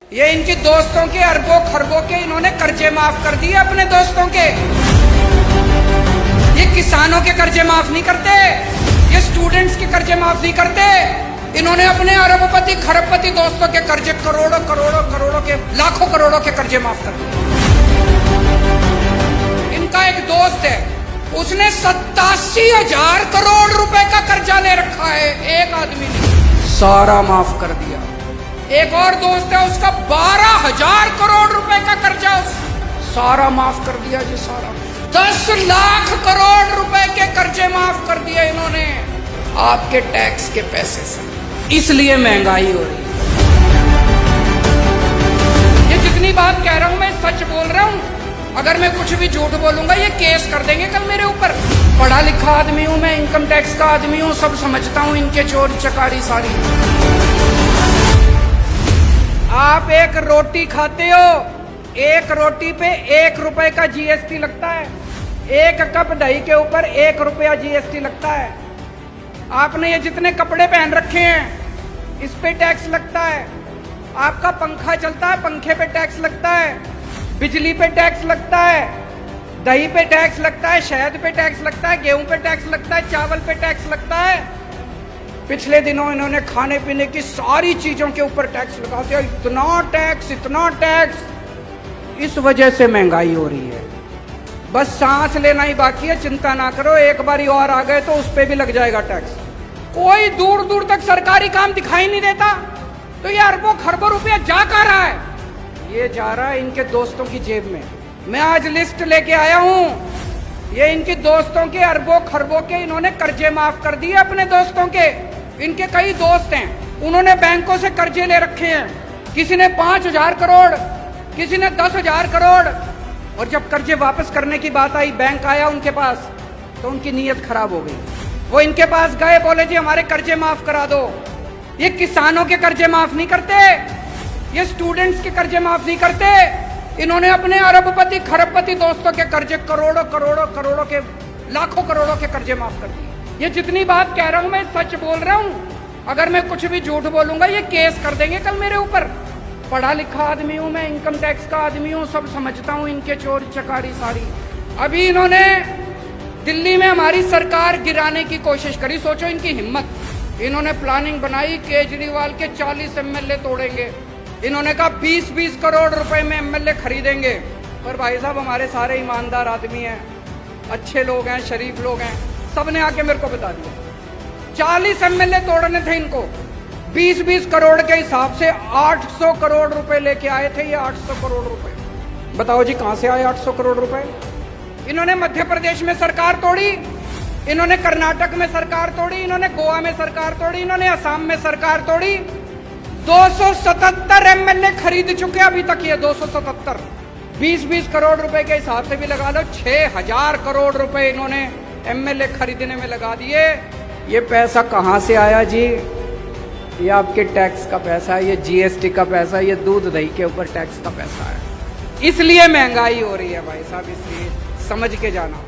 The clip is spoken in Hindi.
ये इनके दोस्तों के अरबों खरबों के इन्होंने कर्जे माफ कर दिए अपने दोस्तों के। ये किसानों के कर्जे माफ नहीं करते, ये स्टूडेंट्स के कर्जे माफ नहीं करते। इन्होंने अपने अरबपति खरबपति दोस्तों के कर्जे करोड़ों करोड़ों करोड़ों के लाखों करोड़ों के कर्जे माफ कर दिए। इनका एक दोस्त है, उसने 87,000 करोड़ रुपए का कर्जा ले रखा है, एक आदमी ने सारा माफ कर दिया। एक और दोस्त है, उसका 12,000 करोड़ रुपए का कर्जा सारा माफ कर दिया जी, सारा 10 लाख करोड़ रुपए के कर्जे माफ कर दिए इन्होंने आपके टैक्स के पैसे से। इसलिए महंगाई हो रही है। ये जितनी बात कह रहा हूं मैं सच बोल रहा हूं। अगर मैं कुछ भी झूठ बोलूंगा ये केस कर देंगे कल मेरे ऊपर। पढ़ा लिखा आदमी हूं मैं, इनकम टैक्स का आदमी हूं, सब समझता हूं इनके चोरी चकारी सारी। आप एक रोटी खाते हो, एक रोटी पे 1 रुपए का जीएसटी लगता है। 1 कप दही के ऊपर 1 रुपया जीएसटी लगता है। आपने ये जितने कपड़े पहन रखे हैं इस पे टैक्स लगता है। आपका पंखा चलता है, पंखे पे टैक्स लगता है, बिजली पे टैक्स लगता है, दही पे टैक्स लगता है, शहद पे टैक्स लगता है, गेहूं पे टैक्स लगता है, चावल पे टैक्स लगता है। पिछले दिनों इन्होंने खाने पीने की सारी चीजों के ऊपर टैक्स लगा दिया। इतना टैक्स, इतना टैक्स। इस वजह से महंगाई हो रही है। बस सांस लेना ही बाकी है, चिंता ना करो, एक बारी और आ गए तो उस पे भी लग जाएगा टैक्स। कोई दूर दूर तक सरकारी काम दिखाई नहीं देता, तो ये अरबों खरबों रुपया जा कहाँ रहा है? ये जा रहा है इनके दोस्तों की जेब में। मैं आज लिस्ट लेके आया हूं। ये इनके दोस्तों के अरबों खरबों के इन्होंने कर्जे माफ कर दिए अपने दोस्तों के। इनके कई दोस्त हैं, उन्होंने बैंकों से कर्जे ले रखे हैं। किसी ने 5,000 करोड़, किसी ने 10,000 करोड़। और जब कर्जे वापस करने की बात आई, बैंक आया उनके पास, तो उनकी नीयत खराब हो गई। वो इनके पास गए, बोले जी हमारे कर्जे माफ करा दो। ये किसानों के कर्जे माफ नहीं करते, ये स्टूडेंट्स के कर्जे माफ नहीं करते। इन्होंने अपने अरबपति खरबपति दोस्तों के कर्जे करोड़ों करोड़ों करोड़ों के लाखों करोड़ों के कर्जे माफ कर दिए। ये जितनी बात कह रहा हूं मैं सच बोल रहा हूं। अगर मैं कुछ भी झूठ बोलूंगा ये केस कर देंगे कल मेरे ऊपर। पढ़ा लिखा आदमी हूं मैं, इनकम टैक्स का आदमी हूं, सब समझता हूं इनके चोरी चकारी सारी। अभी इन्होंने दिल्ली में हमारी सरकार गिराने की कोशिश करी, सोचो इनकी हिम्मत। इन्होंने प्लानिंग बनाई, केजरीवाल के 40 एमएलए तोड़ेंगे। इन्होंने कहा 20-20 करोड़ रुपए में एमएलए खरीदेंगे। पर भाई साहब हमारे सारे ईमानदार आदमी हैं, अच्छे लोग हैं, शरीफ लोग हैं, सबने आके मेरे को बता दिया 40 एमएलए तोड़ने थे इनको। 20-20 करोड़ के हिसाब से 800 करोड़ रुपए लेके आए थे ये। 800 करोड़ रुपए बताओ जी कहां से आए 800 करोड़ रुपए? इन्होंने मध्य प्रदेश में सरकार तोड़ी, इन्होंने कर्नाटक में सरकार तोड़ी, इन्होंने गोवा में सरकार तोड़ी, इन्होंने असम में सरकार तोड़ी। 277 एमएलए खरीद चुके अभी तक ये। 277 20-20 करोड़ रुपए के हिसाब से भी लगा लो, 6,000 करोड़ रुपए इन्होंने एमएलए खरीदने में लगा दिए। ये पैसा कहां से आया जी? ये आपके टैक्स का पैसा है, ये जीएसटी का पैसा है, ये दूध दही के ऊपर टैक्स का पैसा है। इसलिए महंगाई हो रही है भाई साहब, इसलिए समझ के जाना।